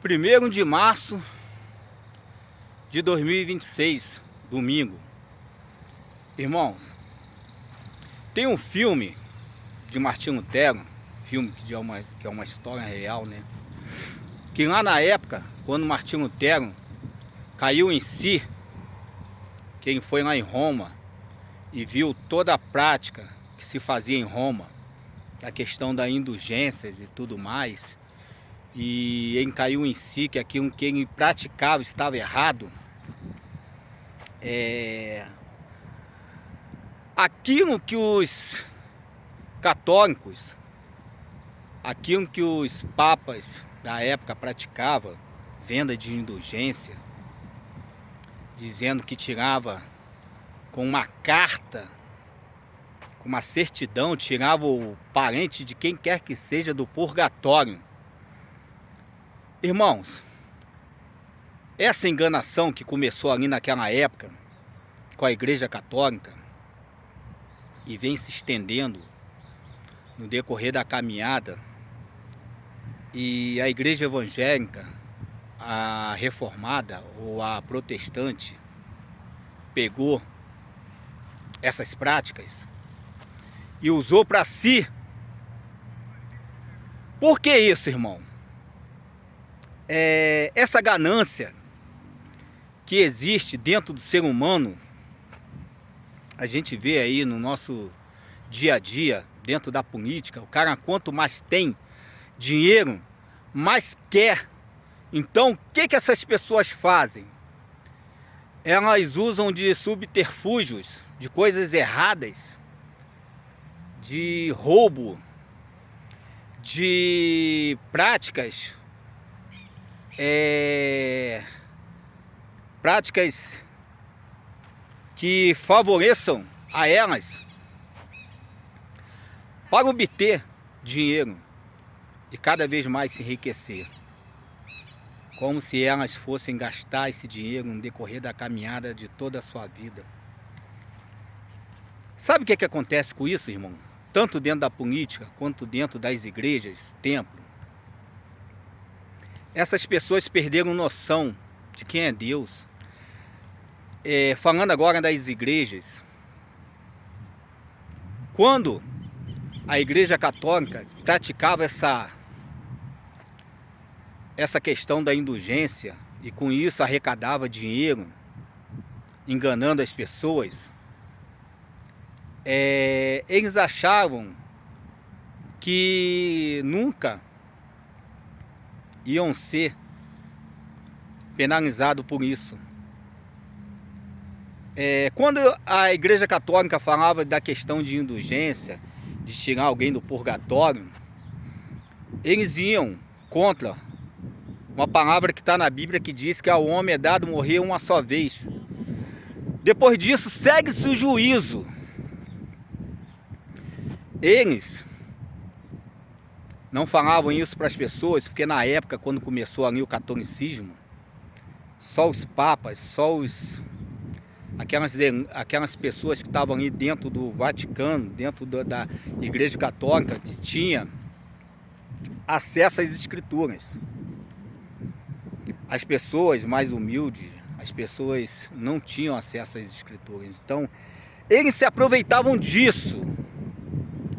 1º de março de 2026, domingo. Irmãos, tem um filme de Martinho Lutero, filme que é uma história real, né? Que lá na época, quando Martinho Lutero caiu em si, quem foi lá em Roma e viu toda a prática que se fazia em Roma, a questão das indulgências e tudo mais, e ele caiu em si que aquilo que ele praticava estava errado. Aquilo que os católicos, aquilo que os papas da época praticavam, venda de indulgência, dizendo que tirava com uma carta, com uma certidão, tirava o parente de quem quer que seja do purgatório. Irmãos, essa enganação que começou ali naquela época com a Igreja Católica e vem se estendendo no decorrer da caminhada, e a Igreja Evangélica, a Reformada ou a Protestante, pegou essas práticas e usou para si. Por que isso, irmão? Essa ganância que existe dentro do ser humano, a gente vê aí no nosso dia a dia, dentro da política, o cara quanto mais tem dinheiro, mais quer. Então o que essas pessoas fazem? Elas usam de subterfúgios, de coisas erradas, de roubo, de práticas que favoreçam a elas para obter dinheiro e cada vez mais se enriquecer, como se elas fossem gastar esse dinheiro no decorrer da caminhada de toda a sua vida. Sabe o que acontece com isso, irmão? Tanto dentro da política quanto dentro das igrejas, templos. Essas pessoas perderam noção de quem é Deus. Falando agora das igrejas, quando a Igreja Católica praticava essa questão da indulgência e com isso arrecadava dinheiro, enganando as pessoas, eles achavam que nunca iam ser penalizados por isso. Quando a Igreja Católica falava da questão de indulgência, de tirar alguém do purgatório, eles iam contra uma palavra que está na Bíblia que diz que ao homem é dado morrer uma só vez. Depois disso, segue-se o juízo. Eles não falavam isso para as pessoas, porque na época, quando começou ali o catolicismo, só os papas, só aquelas pessoas que estavam ali dentro do Vaticano, dentro da Igreja Católica, que tinha acesso às escrituras. As pessoas mais humildes, as pessoas não tinham acesso às escrituras. Então, eles se aproveitavam disso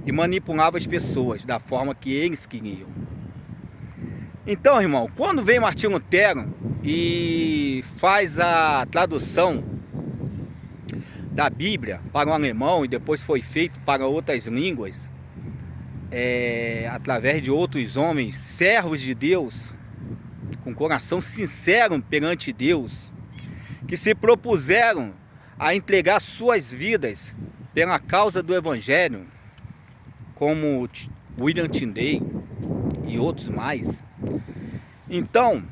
e manipulavam as pessoas da forma que eles queriam. Então, irmão, quando vem Martinho Lutero e faz a tradução da Bíblia para o alemão e depois foi feito para outras línguas, através de outros homens, servos de Deus, com coração sincero perante Deus, que se propuseram a entregar suas vidas pela causa do Evangelho, como William Tyndale e outros mais. Então,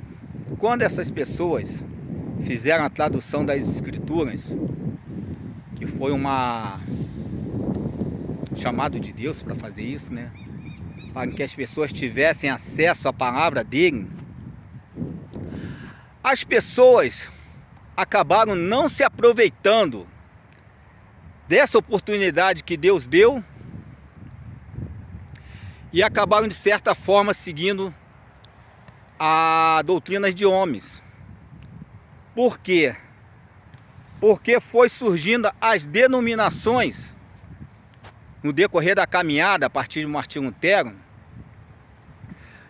quando essas pessoas fizeram a tradução das Escrituras, que foi chamado de Deus para fazer isso, né? Para que as pessoas tivessem acesso à palavra dele, as pessoas acabaram não se aproveitando dessa oportunidade que Deus deu e acabaram de certa forma seguindo a doutrinas de homens. Por quê? Porque foi surgindo as denominações no decorrer da caminhada a partir de Martinho Lutero,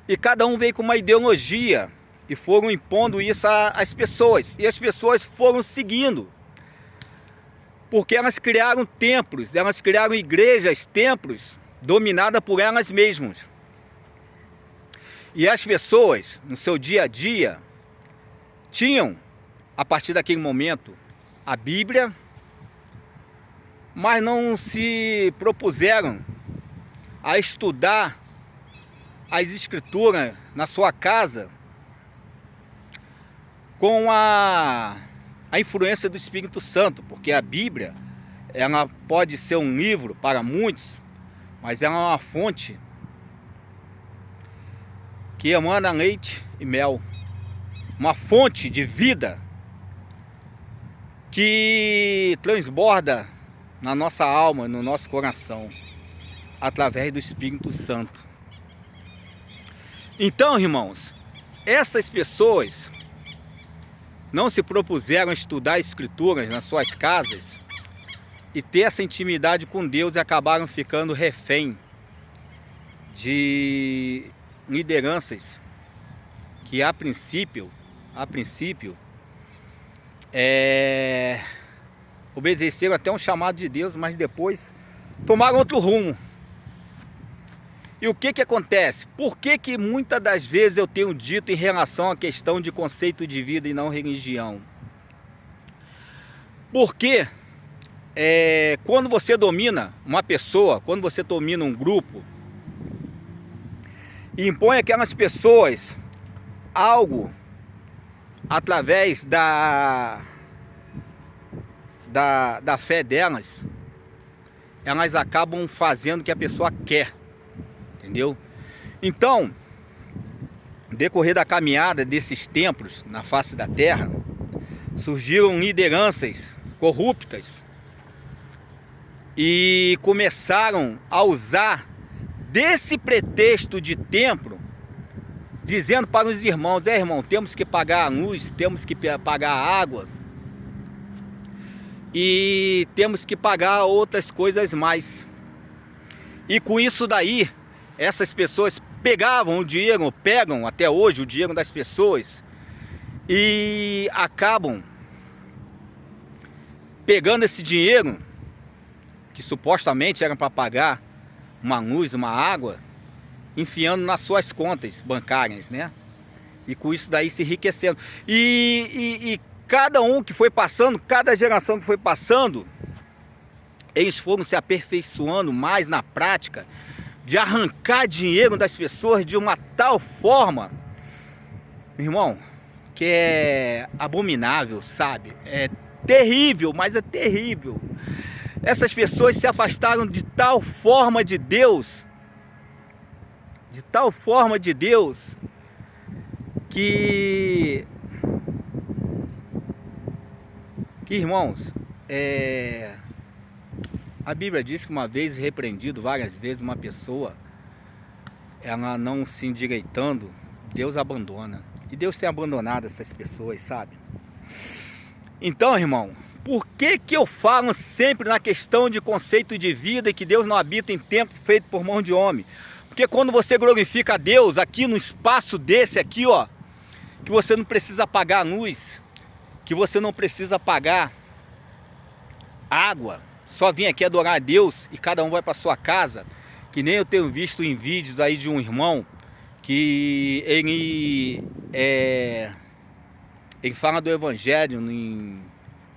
e cada um veio com uma ideologia e foram impondo isso às pessoas, e as pessoas foram seguindo, porque elas criaram templos, elas criaram igrejas, templos dominadas por elas mesmas. E as pessoas, no seu dia a dia, tinham, a partir daquele momento, a Bíblia, mas não se propuseram a estudar as Escrituras na sua casa com a influência do Espírito Santo, porque a Bíblia, ela pode ser um livro para muitos, mas ela é uma fonte que emana leite e mel, uma fonte de vida que transborda na nossa alma, no nosso coração, através do Espírito Santo. Então, irmãos, essas pessoas não se propuseram a estudar Escrituras nas suas casas e ter essa intimidade com Deus, e acabaram ficando refém de lideranças que a princípio obedeceram até um chamado de Deus, mas depois tomaram outro rumo. E o que acontece? Por que muitas das vezes eu tenho dito em relação à questão de conceito de vida e não religião? Porque quando você domina uma pessoa, quando você domina um grupo, e impõe aquelas pessoas algo através da fé delas, elas acabam fazendo o que a pessoa quer, entendeu? Então, no decorrer da caminhada desses templos na face da terra, surgiram lideranças corruptas e começaram a usar desse pretexto de templo, dizendo para os irmãos: irmão, temos que pagar a luz, temos que pagar a água e temos que pagar outras coisas mais. E com isso daí, essas pessoas pegavam o dinheiro, pegam até hoje o dinheiro das pessoas e acabam pegando esse dinheiro que supostamente era para pagar uma luz, uma água, enfiando nas suas contas bancárias, né? E com isso daí se enriquecendo. E cada um que foi passando, cada geração que foi passando, eles foram se aperfeiçoando mais na prática de arrancar dinheiro das pessoas de uma tal forma, meu irmão, que é abominável, sabe? É terrível, mas é terrível. Essas pessoas se afastaram de tal forma de Deus, que irmãos, a Bíblia diz que uma vez repreendido várias vezes uma pessoa, ela não se endireitando, Deus abandona. E Deus tem abandonado essas pessoas, sabe? Então, irmão, por que eu falo sempre na questão de conceito de vida e que Deus não habita em templo feito por mão de homem? Porque quando você glorifica a Deus aqui no espaço desse aqui, ó, que você não precisa pagar luz, que você não precisa pagar água, só vim aqui adorar a Deus e cada um vai para sua casa, que nem eu tenho visto em vídeos aí de um irmão que ele fala do evangelho em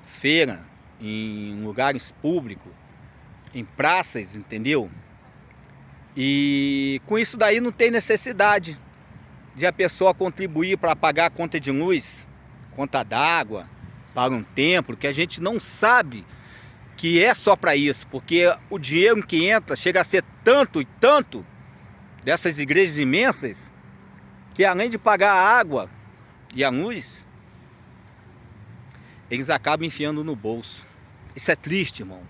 feira, em lugares públicos, em praças, entendeu? E com isso daí não tem necessidade de a pessoa contribuir para pagar a conta de luz, conta d'água, para um templo, que a gente não sabe que é só para isso, porque o dinheiro que entra chega a ser tanto e tanto dessas igrejas imensas, que além de pagar a água e a luz, eles acabam enfiando no bolso. Isso é triste, irmão.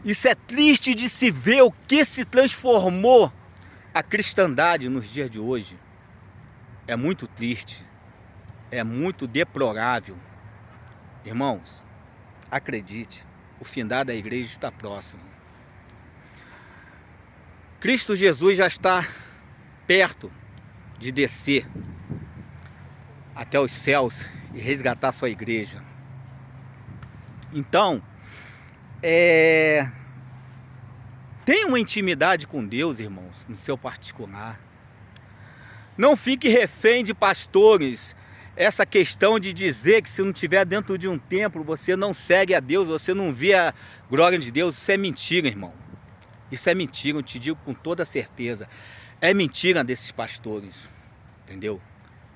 Isso é triste de se ver o que se transformou a cristandade nos dias de hoje. é muito triste, é muito deplorável. Irmãos, acredite, o findar da igreja está próximo. Cristo Jesus já está perto de descer até os céus e resgatar sua igreja. Então, tenha uma intimidade com Deus, irmãos, no seu particular. Não fique refém de pastores. Essa questão de dizer que se não estiver dentro de um templo, você não segue a Deus, você não vê a glória de Deus, isso é mentira, irmão. Isso é mentira, eu te digo com toda certeza. É mentira desses pastores, entendeu?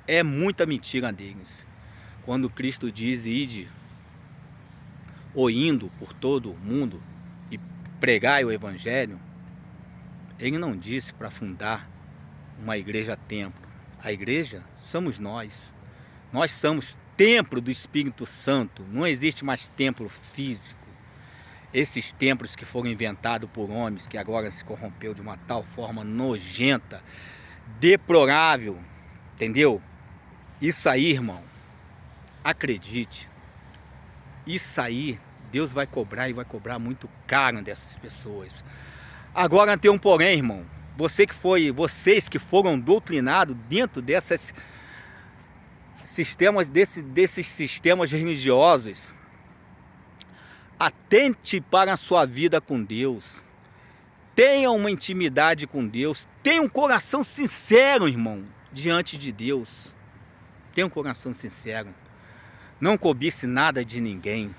É muita mentira deles. Quando Cristo diz, ide, ou indo por todo o mundo e pregai o Evangelho, Ele não disse para fundar uma igreja-templo. A igreja somos nós. Nós somos templo do Espírito Santo. Não existe mais templo físico. Esses templos que foram inventados por homens, que agora se corrompeu de uma tal forma nojenta, deplorável, entendeu? Isso aí, irmão, acredite, isso aí Deus vai cobrar, e vai cobrar muito caro dessas pessoas. Agora tem um porém, irmão. Vocês que foram doutrinados dentro desses sistemas religiosos, atente para a sua vida com Deus. Tenha uma intimidade com Deus. Tenha um coração sincero, irmão, diante de Deus. Tenha um coração sincero. Não cobice nada de ninguém.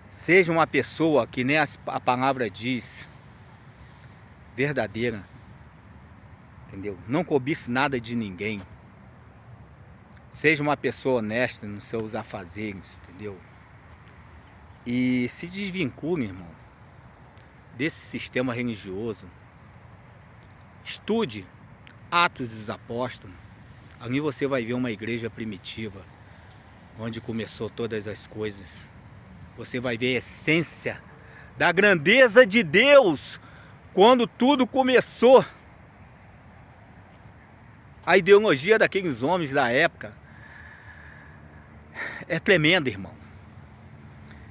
Seja uma pessoa que nem a palavra diz, verdadeira. Entendeu? Não cobice nada de ninguém. Seja uma pessoa honesta nos seus afazeres, entendeu? E se desvincule, irmão, desse sistema religioso. Estude Atos dos Apóstolos. Ali você vai ver uma igreja primitiva, onde começou todas as coisas. Você vai ver a essência da grandeza de Deus, quando tudo começou. A ideologia daqueles homens da época é tremenda, irmão.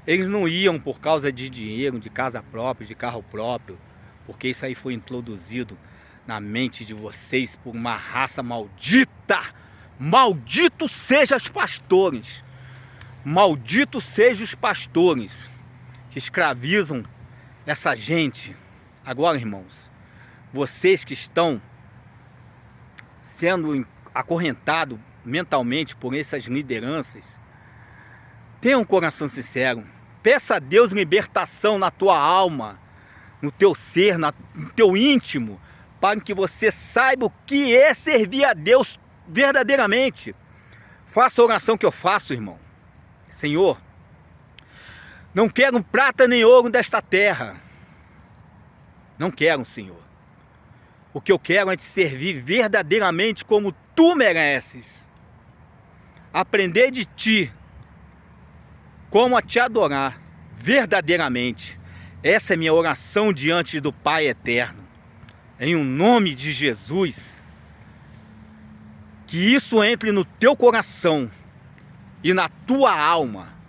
Eles não iam por causa de dinheiro, de casa própria, de carro próprio, porque isso aí foi introduzido na mente de vocês por uma raça maldita. Malditos sejam os pastores. Malditos sejam os pastores que escravizam essa gente. Agora, irmãos, vocês que estão sendo acorrentados mentalmente por essas lideranças, tenha um coração sincero. Peça a Deus libertação na tua alma, no teu ser, no teu íntimo, para que você saiba o que é servir a Deus verdadeiramente. Faça a oração que eu faço, irmão. Senhor, não quero prata nem ouro desta terra. Não quero, Senhor. O que eu quero é te servir verdadeiramente como tu mereces. Aprender de ti como a te adorar verdadeiramente. Essa é minha oração diante do Pai Eterno. Em o nome de Jesus. Que isso entre no teu coração e na tua alma.